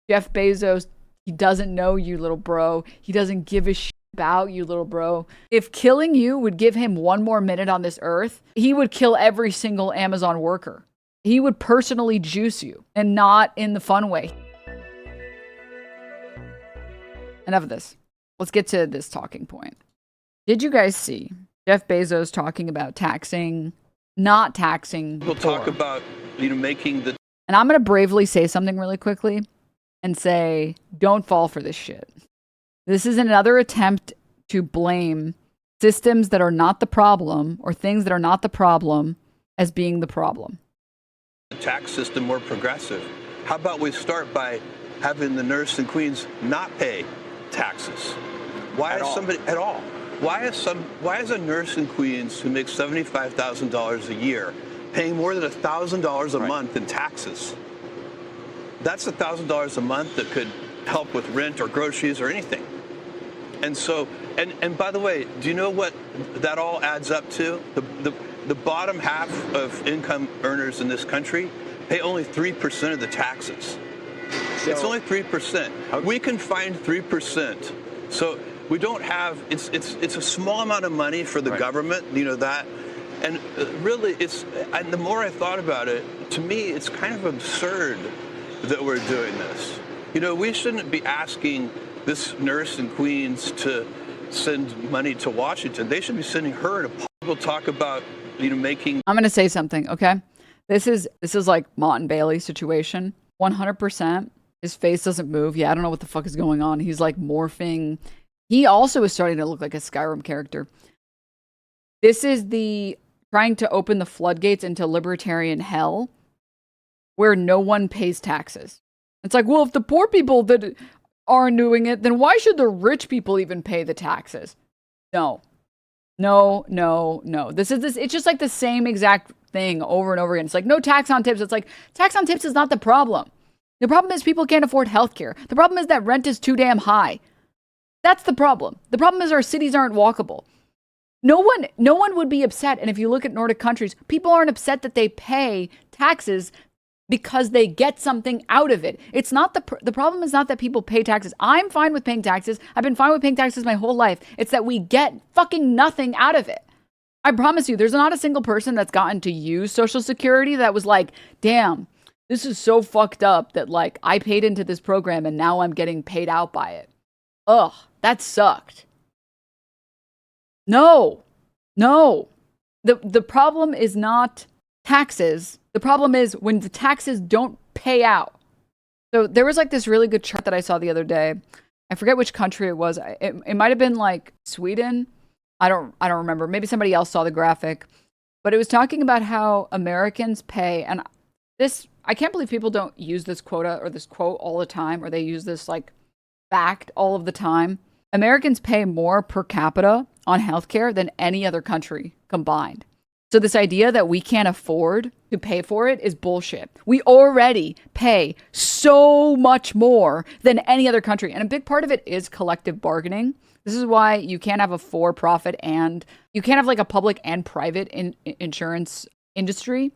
Jeff Bezos, he doesn't know you, little bro. He doesn't give a shit about you, little bro. If killing you would give him one more minute on this earth, he would kill every single Amazon worker. He would personally juice you, and not in the fun way. Enough of this. Let's get to this talking point. Did you guys see Jeff Bezos talking about not taxing? We'll talk about, making the... And I'm going to bravely say something really quickly and say, don't fall for this shit. This is another attempt to blame systems that are not the problem or things that are not the problem as being the problem. Tax system more progressive. How about we start by having the nurse in Queens not pay taxes? Why is a nurse in Queens who makes $75,000 a year paying more than $1,000 a month in taxes? That's $1,000 a month that could help with rent or groceries or anything. And so, and by the way, do you know what that all adds up to? The bottom half of income earners in this country pay only 3% of the taxes. So, it's only 3%. We can find 3%. So we don't have, it's a small amount of money for the government, that. And really, and the more I thought about it, to me, it's kind of absurd that we're doing this. We shouldn't be asking this nurse in Queens to send money to Washington. They should be sending her to... We'll talk about, making... I'm going to say something, okay? This is like Mott and Bailey situation. 100%. His face doesn't move. Yeah, I don't know what the fuck is going on. He's like morphing. He also is starting to look like a Skyrim character. This is the trying to open the floodgates into libertarian hell where no one pays taxes. It's like, well, if the poor people that aren't doing it, then why should the rich people even pay the taxes? No. It's just like the same exact thing over and over again. It's like, no tax on tips. It's like, tax on tips is not the problem. The problem is people can't afford healthcare. The problem is that rent is too damn high. That's the problem. The problem is our cities aren't walkable. No one would be upset. And if you look at Nordic countries, people aren't upset that they pay taxes because they get something out of it. It's not the problem is not that people pay taxes. I'm fine with paying taxes. I've been fine with paying taxes my whole life. It's that we get fucking nothing out of it. I promise you, there's not a single person that's gotten to use Social Security that was like, damn, this is so fucked up that like I paid into this program and now I'm getting paid out by it. Ugh, that sucked. No. The problem is not taxes. The problem is when the taxes don't pay out. So there was like this really good chart that I saw the other day. I forget which country it was. It might have been like Sweden. I don't remember. Maybe somebody else saw the graphic. But it was talking about how Americans pay, and this, I can't believe people don't use this quota or this quote all the time, or they use this like fact all of the time. Americans pay more per capita on healthcare than any other country combined. So this idea that we can't afford to pay for it is bullshit. We already pay so much more than any other country. And a big part of it is collective bargaining. This is why you can't have a for-profit and you can't have like a public and private insurance industry.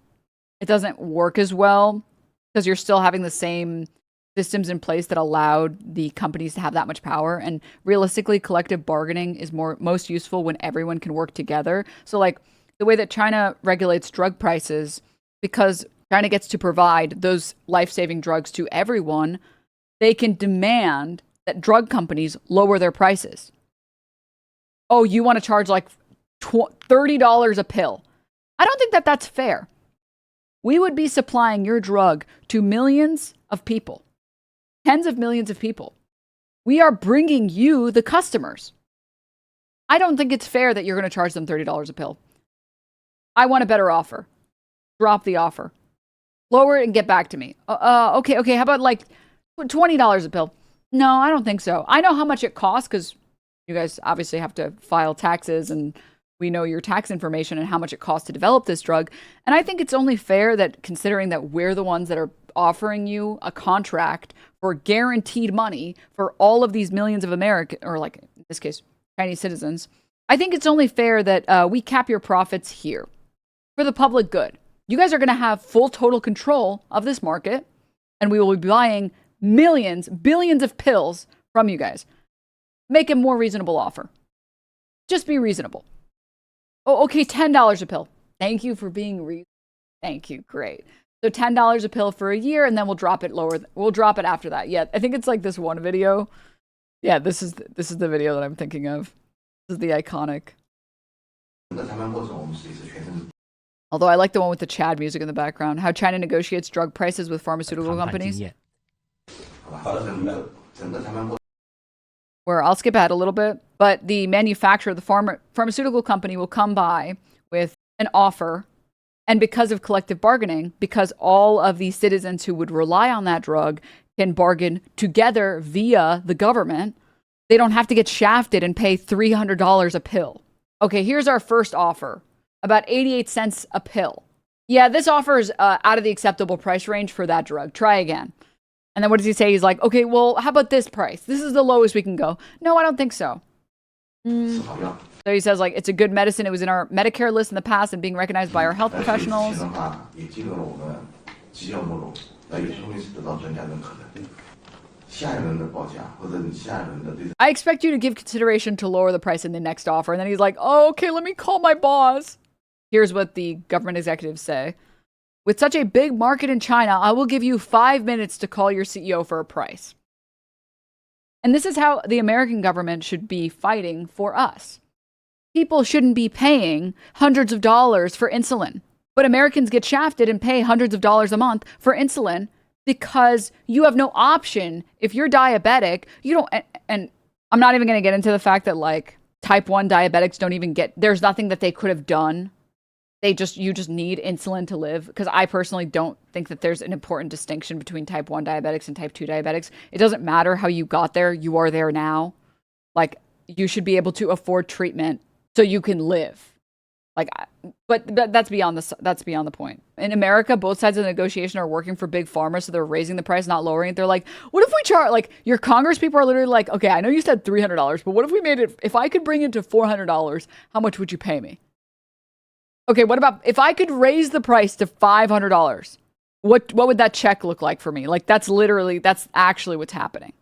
It doesn't work as well because you're still having the same systems in place that allowed the companies to have that much power. And realistically, collective bargaining is most useful when everyone can work together. So like the way that China regulates drug prices, because China gets to provide those life-saving drugs to everyone, they can demand that drug companies lower their prices. Oh, you want to charge like $30 a pill. I don't think that that's fair. We would be supplying your drug to millions of people, tens of millions of people. We are bringing you the customers. I don't think it's fair that you're going to charge them $30 a pill. I want a better offer. Drop the offer. Lower it and get back to me. Okay. How about like $20 a pill? No, I don't think so. I know how much it costs because you guys obviously have to file taxes and we know your tax information and how much it costs to develop this drug. And I think it's only fair that considering that we're the ones that are offering you a contract for guaranteed money for all of these millions of American, or like in this case, Chinese citizens, I think it's only fair that we cap your profits here for the public good. You guys are going to have full total control of this market and we will be buying millions, billions of pills from you guys. Make a more reasonable offer. Just be reasonable. Oh, okay, $10 a pill. Thank you for being reasonable. Thank you. Great. So $10 a pill for a year, and then we'll drop it lower. We'll drop it after that. Yeah, I think it's like this one video. Yeah, this is the video that I'm thinking of. This is the iconic. Although I like the one with the Chad music in the background. How China negotiates drug prices with pharmaceutical companies. Where I'll skip ahead a little bit, but the manufacturer, the pharmaceutical company will come by with an offer. And because of collective bargaining, because all of the citizens who would rely on that drug can bargain together via the government, they don't have to get shafted and pay $300 a pill. Okay, here's our first offer. About 88 cents a pill. Yeah, this offer is out of the acceptable price range for that drug. Try again. And then what does he say? He's like, okay, well, how about this price? This is the lowest we can go. No, I don't think so. So he says, like, it's a good medicine. It was in our Medicare list in the past and being recognized by our health professionals. I expect you to give consideration to lower the price in the next offer. And then he's like, oh, okay, let me call my boss. Here's what the government executives say. With such a big market in China, I will give you 5 minutes to call your CEO for a price. And this is how the American government should be fighting for us. People shouldn't be paying hundreds of dollars for insulin. But Americans get shafted and pay hundreds of dollars a month for insulin because you have no option. If you're diabetic, you don't, and I'm not even going to get into the fact that like type 1 diabetics don't even get, there's nothing that they could have done. You just need insulin to live. Because I personally don't think that there's an important distinction between type 1 diabetics and type 2 diabetics. It doesn't matter how you got there. You are there now. Like, you should be able to afford treatment so you can live. Like, but that's beyond the point. In America, both sides of the negotiation are working for big pharma, so they're raising the price, not lowering it. They're like, what if we charge, like, your Congress people are literally like, okay, I know you said $300, but what if we made it, if I could bring it to $400, how much would you pay me? Okay, what about if I could raise the price to $500? What would that check look like for me? Like, that's actually what's happening.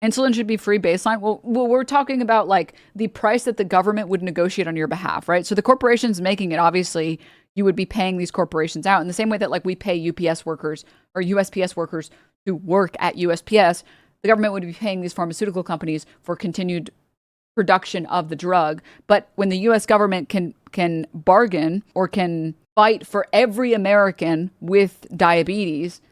Insulin should be free baseline. Well, we're talking about like the price that the government would negotiate on your behalf, right? So the corporation's making it, obviously, you would be paying these corporations out in the same way that like we pay UPS workers or USPS workers to work at USPS. The government would be paying these pharmaceutical companies for continued production of the drug. But when the US government can bargain or can fight for every American with diabetes,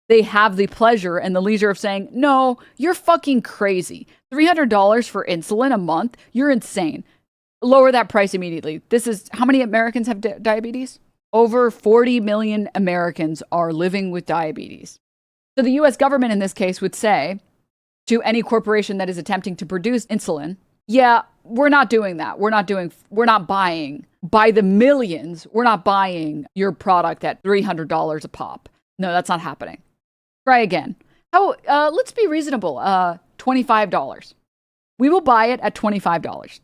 they have the pleasure and the leisure of saying, no, you're fucking crazy. $300 for insulin a month? You're insane. Lower that price immediately. This is, how many Americans have diabetes? Over 40 million Americans are living with diabetes. So the US government in this case would say to any corporation that is attempting to produce insulin, yeah, we're not doing that. We're not buying by the millions. We're not buying your product at $300 a pop. No, that's not happening. Try again. Let's be reasonable. $25. We will buy it at $25.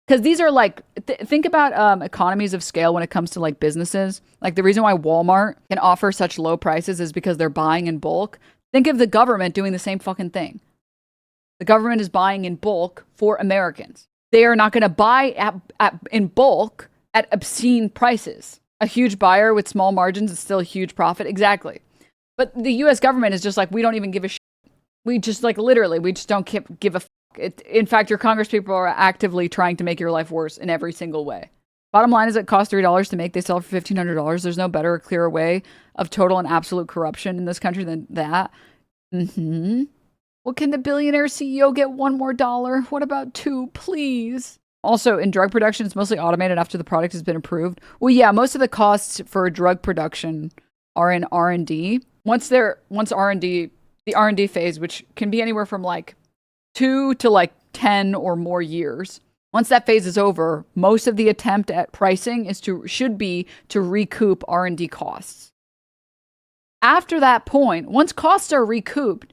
Because these are like, think about economies of scale when it comes to like businesses. Like the reason why Walmart can offer such low prices is because they're buying in bulk. Think of the government doing the same fucking thing. The government is buying in bulk for Americans. They are not going to buy in bulk at obscene prices. A huge buyer with small margins is still a huge profit. Exactly. But the US government is just like, we don't even give a shit. We just like literally, we just don't give a fuck. In fact, your Congress people are actively trying to make your life worse in every single way. Bottom line is it costs $3 to make. They sell for $1,500. There's no better or clearer way of total and absolute corruption in this country than that. Well, can the billionaire CEO get one more dollar? What about two, please? Also, in drug production, it's mostly automated after the product has been approved. Well, yeah, most of the costs for drug production are in R&D. Once R&D, the R&D phase, which can be anywhere from like 2 to like 10 or more years. Once that phase is over, most of the attempt at pricing should be to recoup R&D costs. After that point, once costs are recouped,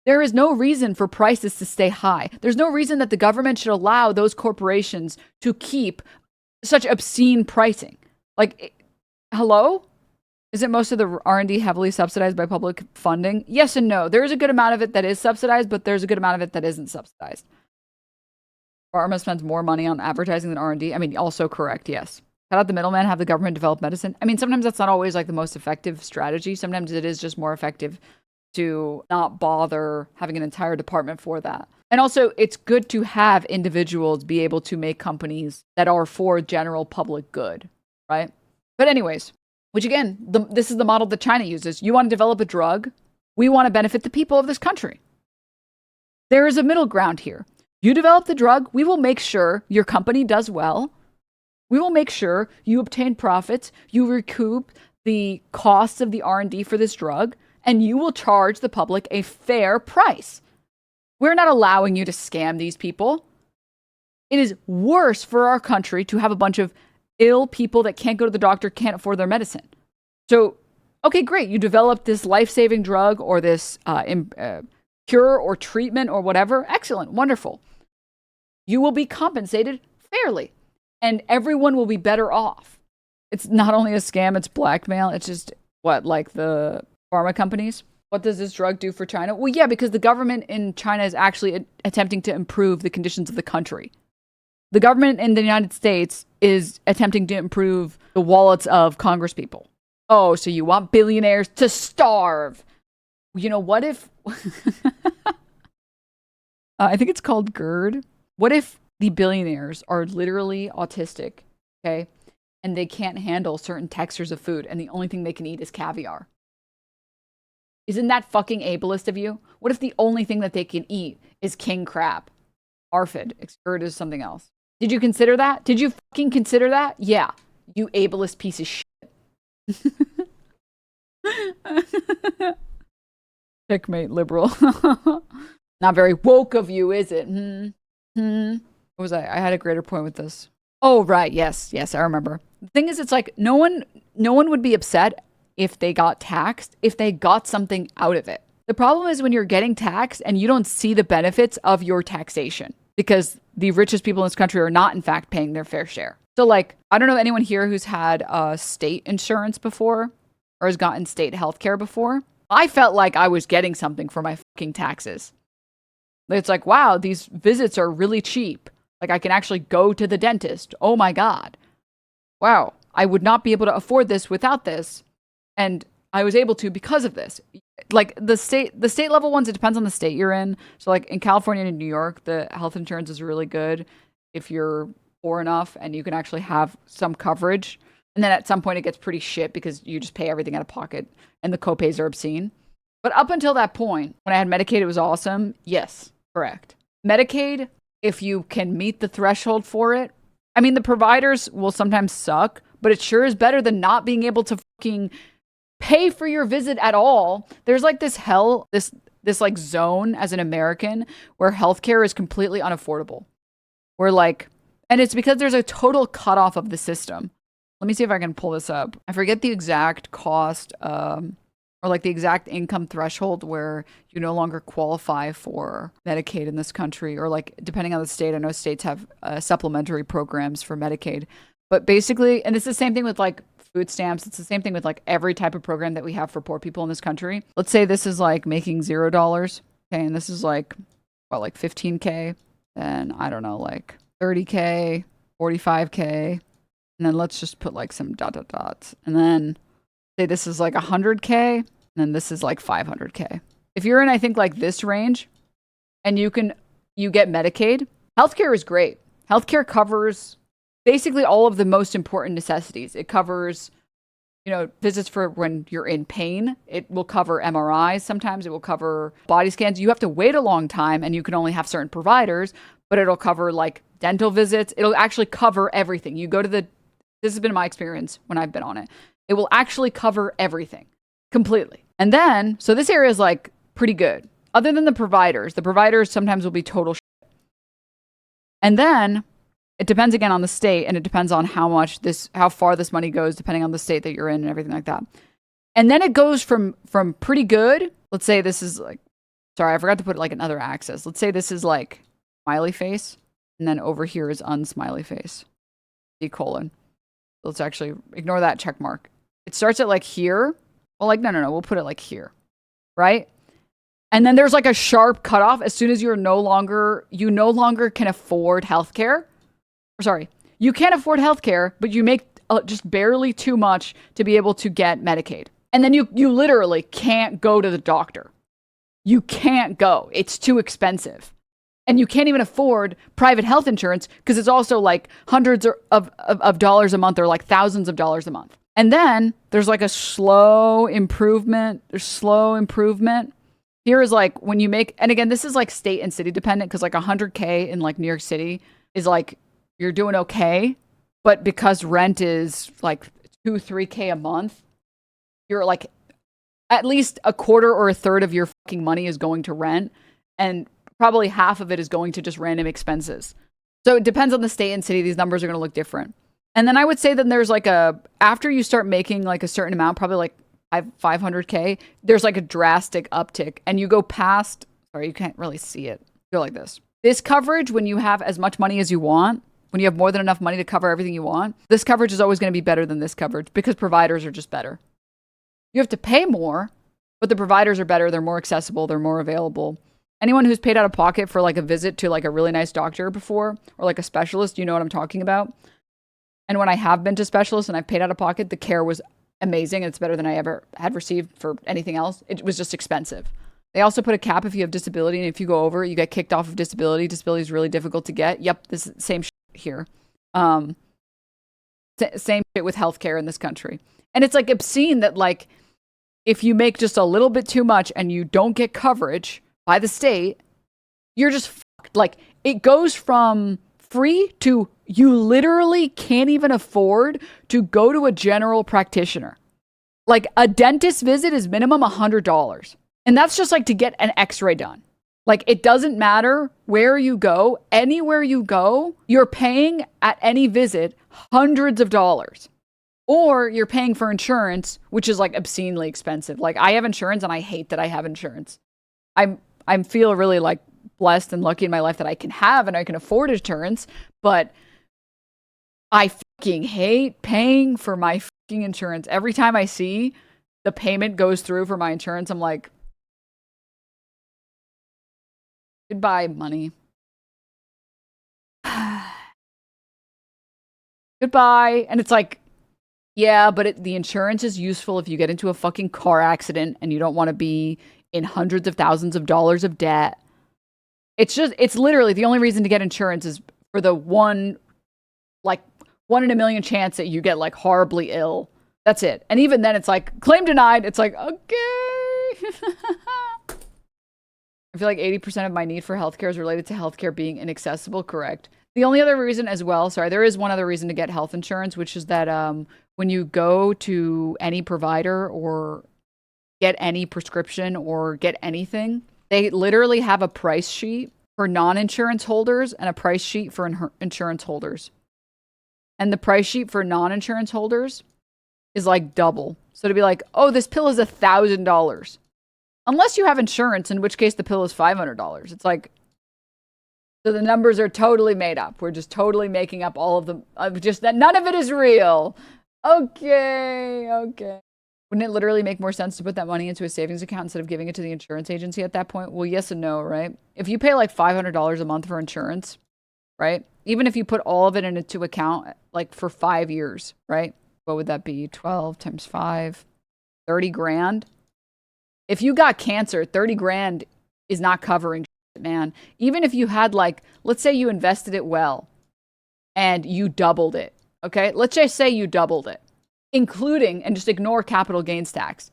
there is no reason for prices to stay high. There's no reason that the government should allow those corporations to keep such obscene pricing. Like, hello? Isn't most of the R&D heavily subsidized by public funding? Yes and no. There is a good amount of it that is subsidized, but there's a good amount of it that isn't subsidized. Pharma spends more money on advertising than R&D. I mean, also correct, yes. Cut out the middleman, have the government develop medicine. I mean, sometimes that's not always like the most effective strategy. Sometimes it is just more effective to not bother having an entire department for that. And also, it's good to have individuals be able to make companies that are for general public good, right? But anyways, which again, this is the model that China uses. You want to develop a drug. We want to benefit the people of this country. There is a middle ground here. You develop the drug. We will make sure your company does well. We will make sure you obtain profits. You recoup the costs of the R&D for this drug, and you will charge the public a fair price. We're not allowing you to scam these people. It is worse for our country to have a bunch of ill people that can't go to the doctor, can't afford their medicine. So, okay, great. You developed this life-saving drug or this cure or treatment or whatever. Excellent. Wonderful. You will be compensated fairly and everyone will be better off. It's not only a scam, it's blackmail. It's just what, like the pharma companies? What does this drug do for China? Well, yeah, because the government in China is actually attempting to improve the conditions of the country. The government in the United States is attempting to improve the wallets of congresspeople. Oh, so you want billionaires to starve? You know, what if... I think it's called GERD. What if the billionaires are literally autistic, okay? And they can't handle certain textures of food, and the only thing they can eat is caviar? Isn't that fucking ableist of you? What if the only thing that they can eat is king crab? ARFID. GERD is something else. Did you consider that? Did you fucking consider that? Yeah. You ableist piece of shit. Checkmate, liberal. Not very woke of you, is it? What was I? I had a greater point with this. Oh, right. Yes. Yes, I remember. The thing is, it's like no one would be upset if they got taxed, if they got something out of it. The problem is when you're getting taxed and you don't see the benefits of your taxation because the richest people in this country are not, in fact, paying their fair share. So, like, I don't know anyone here who's had state insurance before or has gotten state healthcare before. I felt like I was getting something for my fucking taxes. It's like, wow, these visits are really cheap. Like, I can actually go to the dentist. Oh my God. Wow, I would not be able to afford this without this. And I was able to because of this. Like the state level ones, it depends on the state you're in. So like in California and New York, the health insurance is really good if you're poor enough and you can actually have some coverage. And then at some point it gets pretty shit because you just pay everything out of pocket and the copays are obscene. But up until that point, when I had Medicaid, it was awesome. Yes, correct. Medicaid, if you can meet the threshold for it, I mean, the providers will sometimes suck, but it sure is better than not being able to fucking pay for your visit at all. There's like this like zone as an American where healthcare is completely unaffordable. We're like, and it's because there's a total cutoff of the system. Let me see if I can pull this up. I forget the exact cost, or like the exact income threshold where you no longer qualify for Medicaid in this country, or like depending on the state. I know states have supplementary programs for Medicaid, but basically, and it's the same thing with like food stamps. It's the same thing with like every type of program that we have for poor people in this country. Let's say this is like making $0. Okay. And this is like, what, like 15K, and I don't know, like 30K, 45K. And then let's just put like some dots. And then say this is like 100K, and then this is like 500K. If you're in, I think like this range and you get Medicaid, healthcare is great. Healthcare covers basically all of the most important necessities. It covers, visits for when you're in pain. It will cover MRIs. Sometimes it will cover body scans. You have to wait a long time and you can only have certain providers, but it'll cover like dental visits. It'll actually cover everything. You go to this has been my experience when I've been on it. It will actually cover everything completely. And then, so this area is like pretty good. Other than the providers sometimes will be total shit. And then it depends again on the state, and it depends on how far this money goes, depending on the state that you're in and everything like that. And then it goes from pretty good. Let's say this is like, sorry, I forgot to put like another axis. Let's say this is like smiley face, and then over here is unsmiley face. C:. Let's actually ignore that check mark. It starts at like here. Well, like, no. We'll put it like here, right? And then there's like a sharp cutoff as soon as you no longer can afford healthcare. Or sorry, you can't afford healthcare, but you make just barely too much to be able to get Medicaid. And then you literally can't go to the doctor. You can't go. It's too expensive. And you can't even afford private health insurance because it's also like hundreds of dollars a month or like thousands of dollars a month. And then there's like a slow improvement. There's slow improvement. Here is like when you make, and again, this is like state and city dependent because like 100K in like New York City is like, you're doing okay. But because rent is like 2-3K a month, you're like at least a quarter or a third of your fucking money is going to rent. And probably half of it is going to just random expenses. So it depends on the state and city. These numbers are going to look different. And then I would say that there's like after you start making like a certain amount, probably like 500K, there's like a drastic uptick. And you go past, sorry, you can't really see it. Go like this. This coverage, when you have as much money as you want, when you have more than enough money to cover everything you want, this coverage is always going to be better than this coverage because providers are just better. You have to pay more, but the providers are better. They're more accessible. They're more available. Anyone who's paid out of pocket for like a visit to like a really nice doctor before or like a specialist, you know what I'm talking about. And when I have been to specialists and I've paid out of pocket, the care was amazing. It's better than I ever had received for anything else. It was just expensive. They also put a cap if you have disability. And if you go over, you get kicked off of disability. Disability is really difficult to get. Yep, this is same shit here. Same shit with healthcare in this country. And it's like obscene that like if you make just a little bit too much and you don't get coverage by the state, you're just fucked. Like it goes from free to you literally can't even afford to go to a general practitioner. Like a dentist visit is minimum $100. And that's just like to get an x-ray done. Like it doesn't matter where you go, anywhere you go, you're paying at any visit hundreds of dollars. Or you're paying for insurance, which is like obscenely expensive. Like I have insurance and I hate that I have insurance. I feel really like blessed and lucky in my life that I can have and I can afford insurance, but I fucking hate paying for my fucking insurance. Every time I see the payment goes through for my insurance, I'm like, goodbye, money. Goodbye. And it's like, yeah, but the insurance is useful if you get into a fucking car accident and you don't want to be in hundreds of thousands of dollars of debt. It's literally the only reason to get insurance is for the one in a million chance that you get like horribly ill. That's it. And even then it's like claim denied. It's like, okay. I feel like 80% of my need for healthcare is related to healthcare being inaccessible. Correct. The only other reason as well, sorry, there is one other reason to get health insurance, which is that when you go to any provider or get any prescription or get anything, they literally have a price sheet for non-insurance holders and a price sheet for insurance holders. And the price sheet for non-insurance holders is like double. So to be like, oh, this pill is $1,000. Unless you have insurance, in which case the pill is $500. It's like, so the numbers are totally made up. We're just totally making up all of them. Just that none of it is real. Okay. Wouldn't it literally make more sense to put that money into a savings account instead of giving it to the insurance agency at that point? Well, yes and no, right? If you pay like $500 a month for insurance, right? Even if you put all of it into account, like for 5 years, right? What would that be? 12 times 5, 30 grand. If you got cancer, 30 grand is not covering shit, man. Even if you had like, let's say you invested it well and you doubled it. Okay. Let's just say you doubled it, including, and just ignore capital gains tax.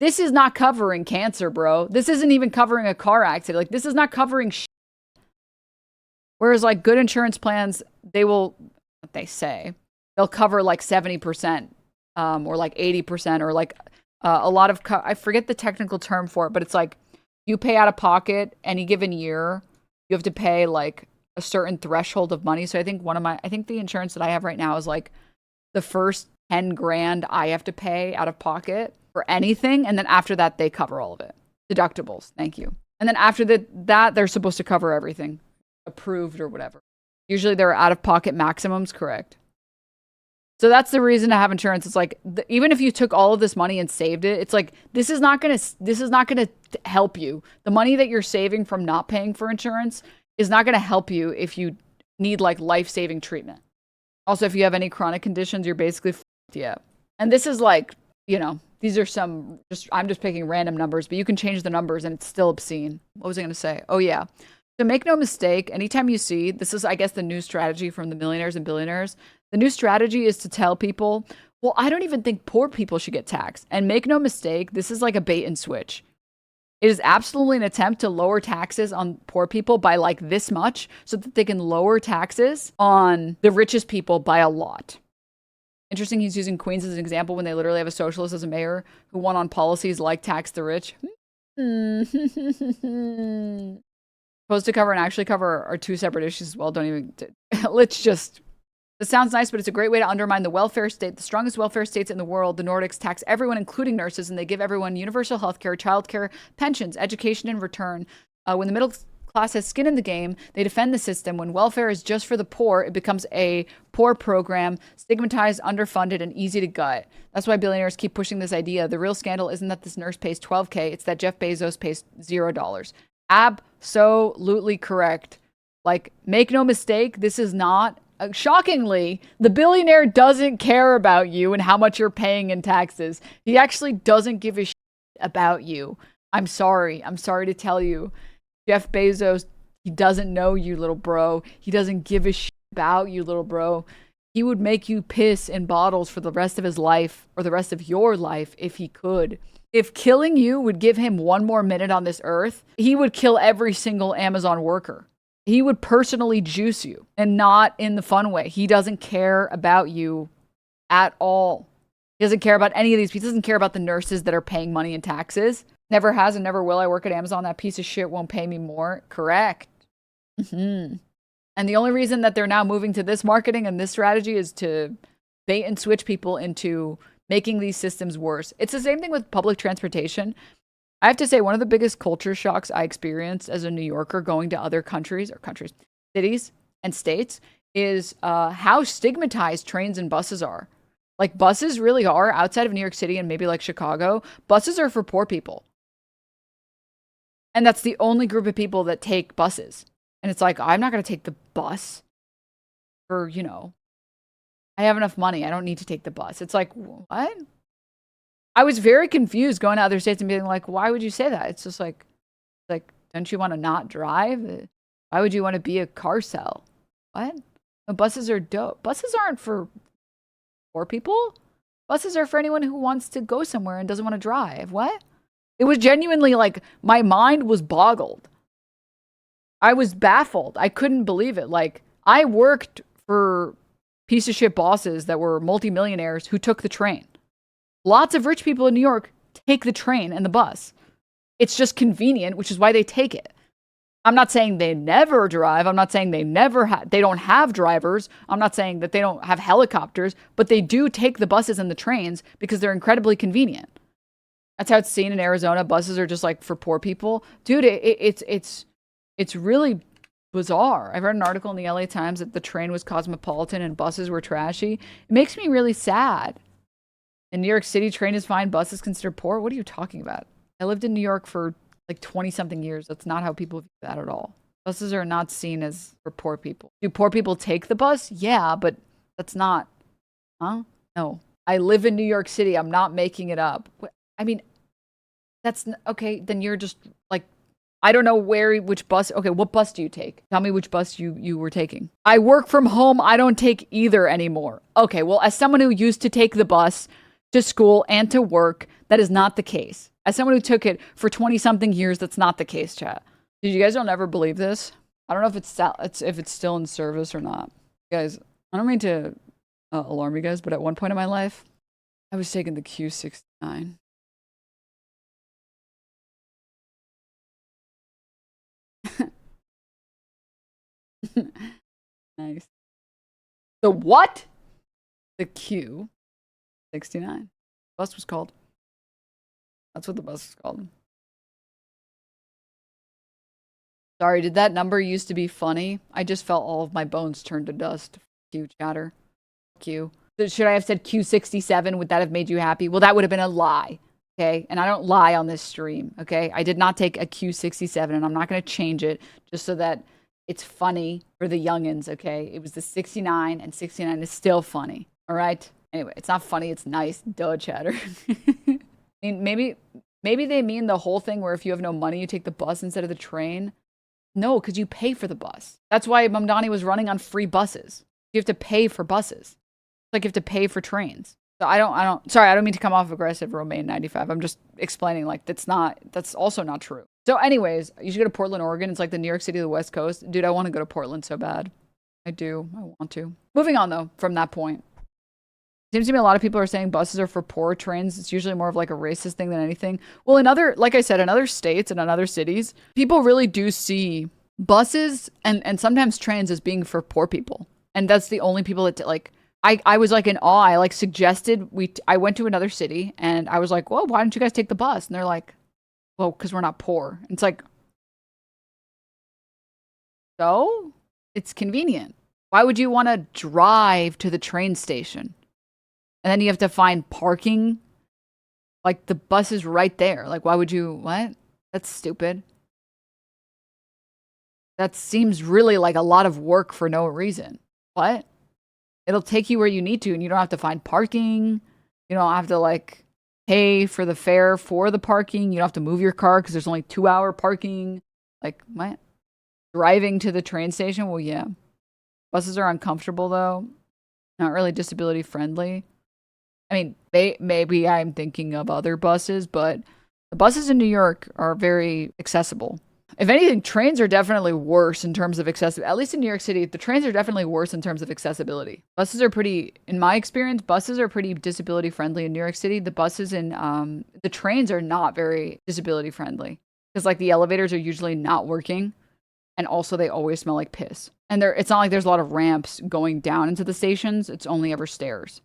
This is not covering cancer, bro. This isn't even covering a car accident. Like this is not covering shit. Whereas like good insurance plans, they will, what they say, they'll cover like 70%, or like 80%, or like a lot of, I forget the technical term for it, but it's like you pay out of pocket any given year, you have to pay like a certain threshold of money. So I think I think the insurance that I have right now is like the first 10 grand I have to pay out of pocket for anything. And then after that, they cover all of it. Deductibles. Thank you. And then after that, they're supposed to cover everything. Approved or whatever. Usually there are out of pocket maximums, correct? So that's the reason to have insurance. It's like even if you took all of this money and saved it, it's like this is not gonna help you. The money that you're saving from not paying for insurance is not gonna help you if you need like life-saving treatment. Also, if you have any chronic conditions, you're basically yeah. And this is like, you know, these are some I'm just picking random numbers, but you can change the numbers and it's still obscene. What was I gonna say? Oh yeah. So make no mistake, anytime you see this is, I guess, the new strategy from the millionaires and billionaires. The new strategy is to tell people, well, I don't even think poor people should get taxed. And make no mistake, this is like a bait and switch. It is absolutely an attempt to lower taxes on poor people by like this much so that they can lower taxes on the richest people by a lot. Interesting, he's using Queens as an example when they literally have a socialist as a mayor who won on policies like tax the rich. Supposed to cover and actually cover are two separate issues as well. Don't even, let's just... This sounds nice, but it's a great way to undermine the welfare state. The strongest welfare states in the world, the Nordics, tax everyone, including nurses, and they give everyone universal health care, childcare, pensions, education in return. When the middle class has skin in the game, they defend the system. When welfare is just for the poor, it becomes a poor program, stigmatized, underfunded, and easy to gut. That's why billionaires keep pushing this idea. The real scandal isn't that this nurse pays $12K, it's that Jeff Bezos pays $0. Absolutely correct. Like, make no mistake, this is not... shockingly, the billionaire doesn't care about you and how much you're paying in taxes. He actually doesn't give a shit about you. I'm sorry to tell you. Jeff Bezos, he doesn't know you, little bro. He doesn't give a shit about you, little bro. He would make you piss in bottles for the rest of his life or the rest of your life if he could. If killing you would give him one more minute on this earth, he would kill every single Amazon worker. He would personally juice you, and not in the fun way. He doesn't care about you at all. He doesn't care about any of these. He doesn't care about the nurses that are paying money in taxes. Never has and never will. I work at Amazon. That piece of shit won't pay me more. Correct. And the only reason that they're now moving to this marketing and this strategy is to bait and switch people into making these systems worse. It's the same thing with public transportation. I have to say, one of the biggest culture shocks I experienced as a New Yorker going to other cities and states is how stigmatized trains and buses are. Like, buses really are, outside of New York City and maybe like Chicago, buses are for poor people. And that's the only group of people that take buses. And it's like, I'm not going to take the bus for, you know, I have enough money. I don't need to take the bus. It's like, what? I was very confused going to other states and being like, why would you say that? It's just like, don't you want to not drive? Why would you want to be a car cell? What? No, buses are dope. Buses aren't for poor people. Buses are for anyone who wants to go somewhere and doesn't want to drive. What? It was genuinely like, my mind was boggled. I was baffled. I couldn't believe it. Like, I worked for piece of shit bosses that were multimillionaires who took the train. Lots of rich people in New York take the train and the bus. It's just convenient, which is why they take it. I'm not saying they never drive. I'm not saying they don't have drivers. I'm not saying that they don't have helicopters, but they do take the buses and the trains because they're incredibly convenient. That's how it's seen in Arizona. Buses are just like for poor people. Dude, it's really bizarre. I read an article in the LA Times that the train was cosmopolitan and buses were trashy. It makes me really sad. In New York City, train is fine, bus is considered poor. What are you talking about? I lived in New York for like 20-something years. That's not how people view that at all. Buses are not seen as for poor people. Do poor people take the bus? Yeah, but that's not... Huh? No. I live in New York City. I'm not making it up. I mean, that's... Okay, then you're just like... I don't know which bus... Okay, what bus do you take? Tell me which bus you were taking. I work from home. I don't take either anymore. Okay, well, as someone who used to take the bus to school and to work, that is not the case. As someone who took it for 20-something years, that's not the case, chat. Did you guys don't ever believe this? I don't know if it's still in service or not. Guys, I don't mean to alarm you guys, but at one point in my life, I was taking the Q69. Nice. The what? The Q69. Bus was called. That's what the bus is called. Sorry, did that number used to be funny? I just felt all of my bones turn to dust. Q chatter. Q. Should I have said Q67? Would that have made you happy? Well, that would have been a lie. Okay. And I don't lie on this stream. Okay. I did not take a Q67 and I'm not going to change it just so that it's funny for the youngins. Okay. It was the 69 and 69 is still funny. All right. Anyway, it's not funny. It's nice. Duh, chatter. I mean, maybe they mean the whole thing where if you have no money, you take the bus instead of the train. No, because you pay for the bus. That's why Mamdani was running on free buses. You have to pay for buses. Like you have to pay for trains. So I don't mean to come off aggressive, Romaine 95. I'm just explaining like that's also not true. So anyways, you should go to Portland, Oregon. It's like the New York City of the West Coast. Dude, I want to go to Portland so bad. I do. I want to. Moving on though, from that point. Seems to me a lot of people are saying buses are for poor trains. It's usually more of like a racist thing than anything. Well, like I said, in other states and in other cities, people really do see buses and sometimes trains as being for poor people. And that's the only people that like, I was like in awe. I like suggested I went to another city and I was like, well, why don't you guys take the bus? And they're like, well, because we're not poor. And it's like, so it's convenient. Why would you want to drive to the train station? And then you have to find parking. Like the bus is right there. Like, why would you, what? That's stupid. That seems really like a lot of work for no reason. What? It'll take you where you need to and you don't have to find parking. You don't have to like pay for the fare for the parking. You don't have to move your car because there's only 2-hour parking. Like, what? Driving to the train station? Well, yeah. Buses are uncomfortable though. Not really disability friendly. I mean, maybe I'm thinking of other buses, but the buses in New York are very accessible. If anything, trains are definitely worse in terms of accessibility. At least in New York City, the trains are definitely worse in terms of accessibility. Buses are pretty, in my experience, buses are pretty disability friendly in New York City. The buses in, the trains are not very disability friendly. Because like the elevators are usually not working. And also they always smell like piss. And it's not like there's a lot of ramps going down into the stations. It's only ever stairs.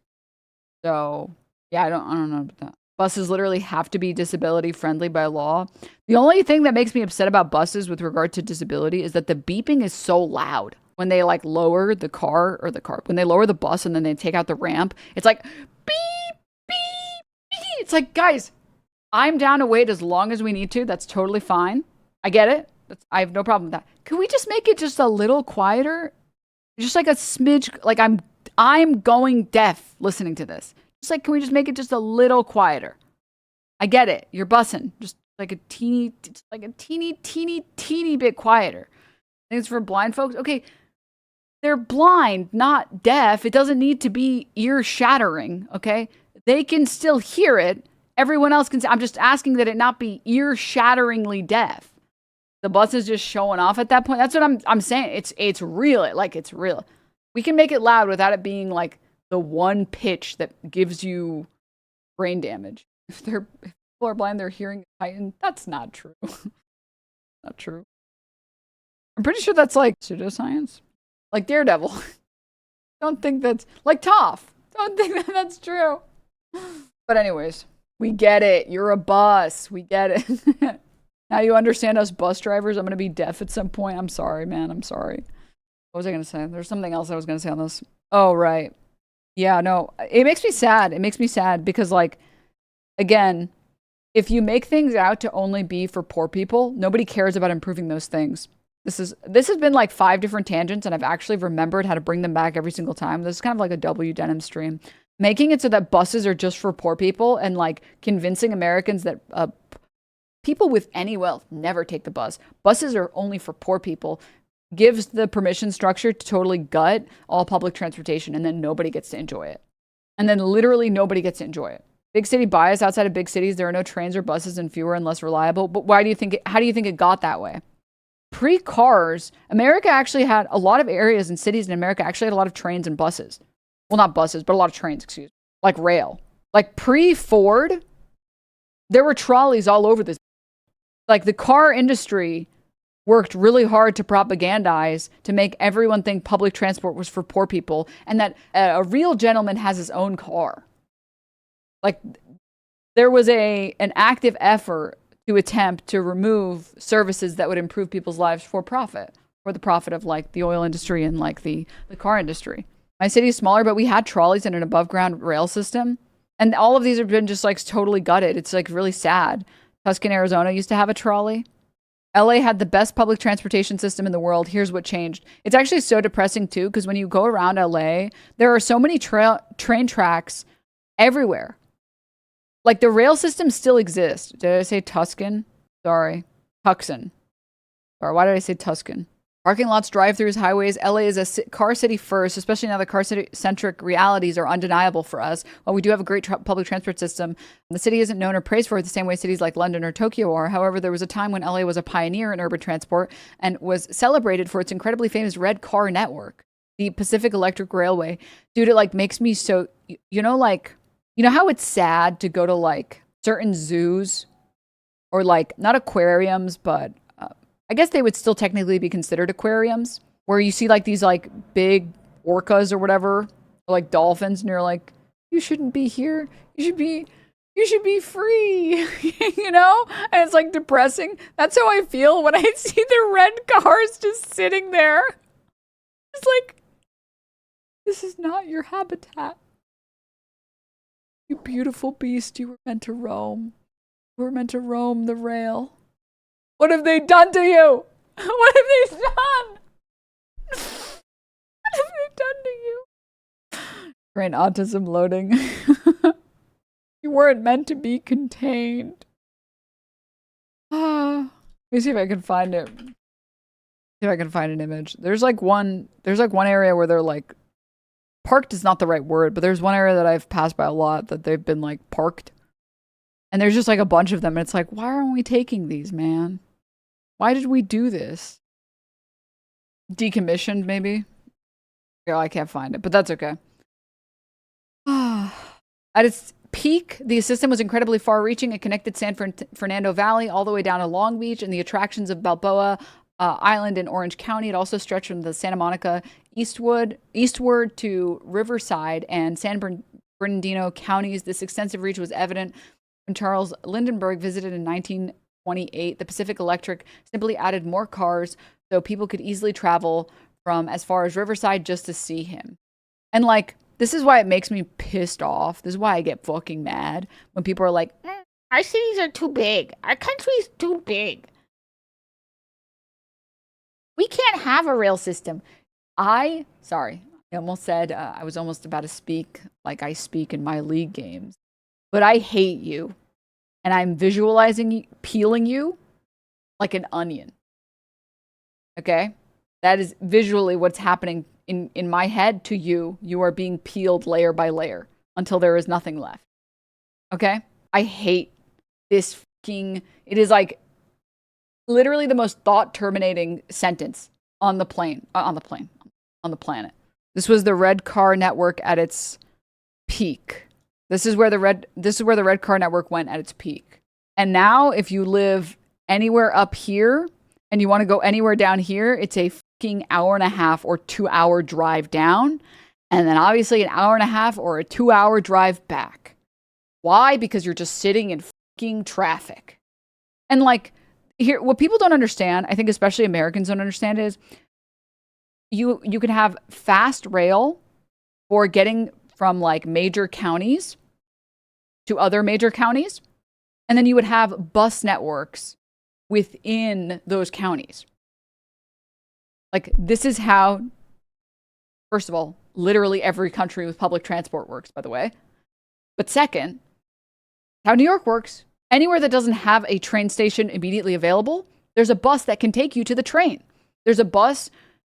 So, yeah, I don't know about that. Buses literally have to be disability friendly by law. The only thing that makes me upset about buses with regard to disability is that the beeping is so loud. When they like lower when they lower the bus and then they take out the ramp, it's like beep, beep, beep. It's like, guys, I'm down to wait as long as we need to. That's totally fine. I get it. I have no problem with that. Can we just make it just a little quieter? Just like a smidge, like I'm going deaf listening to this. Just like, can we just make it just a little quieter? I get it. You're bussing. Just like a teeny bit quieter. I think it's for blind folks. Okay. They're blind, not deaf. It doesn't need to be ear shattering. Okay. They can still hear it. Everyone else can. I'm just asking that it not be ear shatteringly deaf. The bus is just showing off at that point. That's what I'm saying. It's real. Like it's real. We can make it loud without it being like the one pitch that gives you brain damage. If people are blind, their hearing is heightened. That's not true. Not true. I'm pretty sure that's like pseudoscience. Like Daredevil. Don't think that's like Toph. Don't think that's true. But anyways, we get it. You're a bus. We get it. Now you understand us bus drivers. I'm going to be deaf at some point. I'm sorry, man. I'm sorry. What was I going to say? There's something else I was going to say on this. Oh, right. Yeah, no. It makes me sad. It makes me sad because, like, again, if you make things out to only be for poor people, nobody cares about improving those things. This has been like 5 different tangents, and I've actually remembered how to bring them back every single time. This is kind of like a Denim stream. Making it so that buses are just for poor people and, like, convincing Americans that people with any wealth never take the bus. Buses are only for poor people. Gives the permission structure to totally gut all public transportation, and then nobody gets to enjoy it. And then literally nobody gets to enjoy it. Big city bias. Outside of big cities, there are no trains or buses and fewer and less reliable. But how do you think it got that way? Pre-cars, America actually had a lot of areas and cities in America actually had a lot of trains and buses. Well, not buses, but a lot of trains, excuse me. Like rail. Like pre-Ford, there were trolleys all over this. Like the car industry worked really hard to propagandize to make everyone think public transport was for poor people and that a real gentleman has his own car. Like there was an active effort to attempt to remove services that would improve people's lives for profit, for the profit of like the oil industry and like the car industry. My city is smaller, but we had trolleys and an above ground rail system. And all of these have been just like totally gutted. It's like really sad. Tuscan, Arizona used to have a trolley. LA had the best public transportation system in the world. Here's what changed. It's actually so depressing too, because when you go around LA, there are so many train tracks everywhere. Like the rail system still exists. Did I say Tuscan? Sorry. Tucson. Sorry, why did I say Tuscan? Parking lots, drive-throughs, highways. LA is a car city first, especially now the car city-centric realities are undeniable for us. While we do have a great public transport system, the city isn't known or praised for it the same way cities like London or Tokyo are. However, there was a time when LA was a pioneer in urban transport and was celebrated for its incredibly famous red car network, the Pacific Electric Railway. Dude, it like makes me so, you know how it's sad to go to like certain zoos or like not aquariums, but I guess they would still technically be considered aquariums, where you see like these like big orcas or whatever, or like dolphins, and you're like, you shouldn't be here. You should be free, you know? And it's like depressing. That's how I feel when I see the red cars just sitting there. It's like, this is not your habitat. You beautiful beast, you were meant to roam. You were meant to roam the rail. What have they done to you? What have they done? What have they done to you? Brain autism loading. You weren't meant to be contained. Let me see if I can find it. See if I can find an image. There's like one area where they're like, parked is not the right word, but there's one area that I've passed by a lot that they've been like parked. And there's just like a bunch of them. And it's like, why aren't we taking these, man? Why did we do this? Decommissioned, maybe? Yeah, I can't find it, but that's okay. At its peak, the system was incredibly far-reaching. It connected San Fernando Valley all the way down to Long Beach and the attractions of Balboa Island in Orange County. It also stretched from the Santa Monica eastward to Riverside and San Bernardino counties. This extensive reach was evident when Charles Lindbergh visited in 1928. The Pacific Electric simply added more cars so people could easily travel from as far as Riverside just to see him. And like, this is why it makes me pissed off. This is why I get fucking mad when people are like, our cities are too big. Our country's too big. We can't have a rail system. I almost said I was almost about to speak like I speak in my league games. But I hate you. And I'm visualizing you, peeling you like an onion. Okay? That is visually what's happening in my head to you. You are being peeled layer by layer until there is nothing left. Okay? I hate this fucking... It is like literally the most thought-terminating sentence on the planet. This was the red car network at its peak. This is where the red car network went at its peak. And now if you live anywhere up here and you want to go anywhere down here, it's a fucking hour and a half or 2 hour drive down. And then obviously an hour and a half or a 2 hour drive back. Why? Because you're just sitting in fucking traffic. And like, here, what people don't understand, I think especially Americans don't understand, is you can have fast rail for getting from like major counties to other major counties. And then you would have bus networks within those counties. Like, this is how, first of all, literally every country with public transport works, by the way. But second, how New York works. Anywhere that doesn't have a train station immediately available, there's a bus that can take you to the train. There's a bus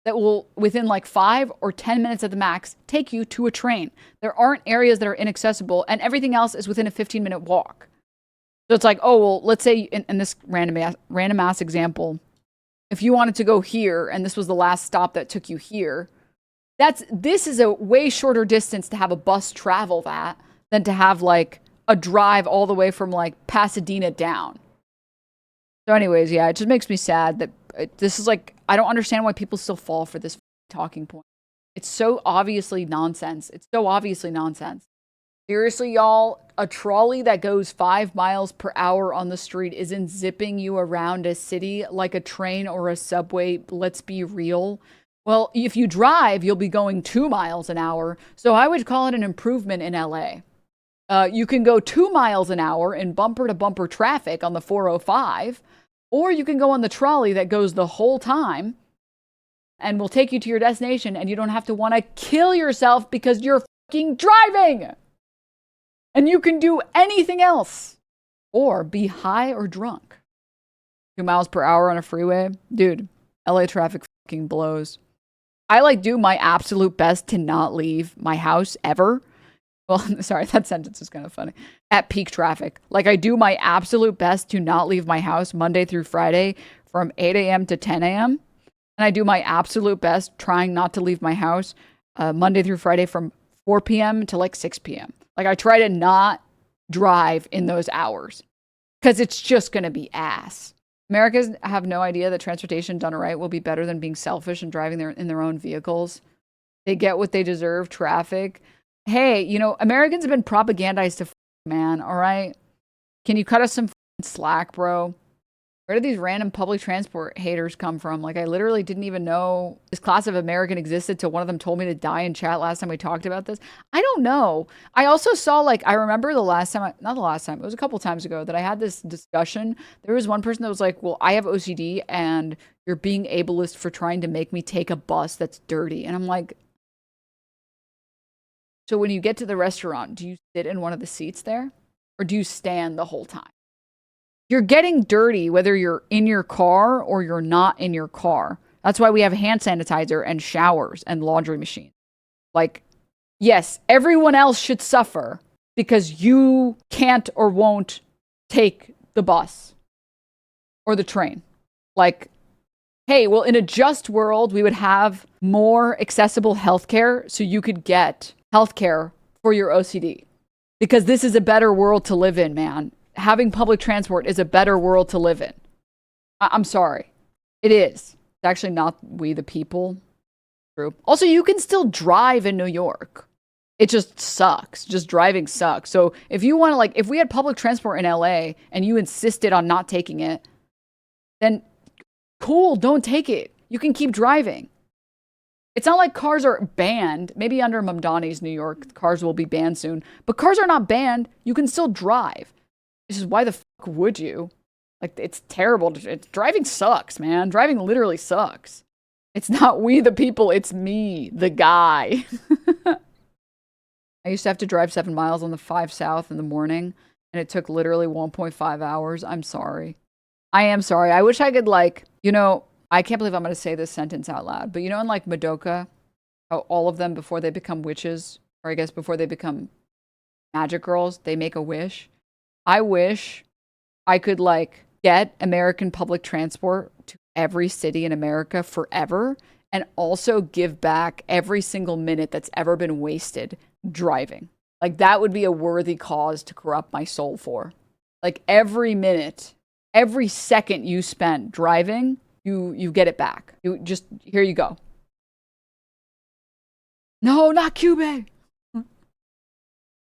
that will, within like 5 or 10 minutes at the max, take you to a train. There aren't areas that are inaccessible, and everything else is within a 15-minute walk. So it's like, oh, well, let's say in this random ass example, if you wanted to go here, and this was the last stop that took you here, this is a way shorter distance to have a bus travel that than to have like a drive all the way from like Pasadena down. So anyways, yeah, it just makes me sad that this is like, I don't understand why people still fall for this talking point. It's so obviously nonsense. Seriously, y'all, a trolley that goes 5 miles per hour on the street isn't zipping you around a city like a train or a subway. Let's be real. Well, if you drive, you'll be going 2 miles an hour. So I would call it an improvement in LA. You can go 2 miles an hour in bumper to bumper traffic on the 405, or you can go on the trolley that goes the whole time and will take you to your destination, and you don't have to want to kill yourself because you're fucking driving. And you can do anything else or be high or drunk. 2 miles per hour on a freeway. Dude, LA traffic fucking blows. I like do my absolute best to not leave my house ever. Well, sorry, that sentence is kind of funny. At peak traffic. Like I do my absolute best to not leave my house Monday through Friday from 8 a.m. to 10 a.m. And I do my absolute best trying not to leave my house Monday through Friday from 4 p.m. to like 6 p.m. Like I try to not drive in those hours because it's just going to be ass. Americans have no idea that transportation done right will be better than being selfish and driving in their own vehicles. They get what they deserve, traffic. Hey, you know, Americans have been propagandized to man, all right? Can you cut us some slack, bro? Where did these random public transport haters come from? Like, I literally didn't even know this class of American existed till one of them told me to die in chat last time we talked about this. I don't know. I also saw, like, I remember the last time, not the last time, it was a couple times ago that I had this discussion. There was one person that was like, well, I have OCD and you're being ableist for trying to make me take a bus that's dirty. And I'm like, so when you get to the restaurant, do you sit in one of the seats there or do you stand the whole time? You're getting dirty whether you're in your car or you're not in your car. That's why we have hand sanitizer and showers and laundry machines. Like, yes, everyone else should suffer because you can't or won't take the bus or the train. Like, hey, well, in a just world, we would have more accessible healthcare so you could get healthcare for your OCD. Because this is a better world to live in, man. Having public transport is a better world to live in. I'm sorry. It is. It's actually not we the people. True. Also, you can still drive in New York. It just sucks. Just driving sucks. So if you want to, like, if we had public transport in LA and you insisted on not taking it, then cool, don't take it. You can keep driving. It's not like cars are banned. Maybe under Mamdani's New York, cars will be banned soon. But cars are not banned. You can still drive. This is why the fuck would you? Like, it's terrible. Driving sucks, man. Driving literally sucks. It's not we the people. It's me, the guy. I used to have to drive 7 miles on the 5 South in the morning, and it took literally 1.5 hours. I'm sorry. I am sorry. I wish I could, like, you know, I can't believe I'm going to say this sentence out loud, but you know in, like, Madoka, how all of them, before they become witches, or I guess before they become magic girls, they make a wish. I wish I could, like, get American public transport to every city in America forever and also give back every single minute that's ever been wasted driving. Like, that would be a worthy cause to corrupt my soul for. Like, every minute, every second you spent driving, you get it back. You just, here you go. No, not Cube.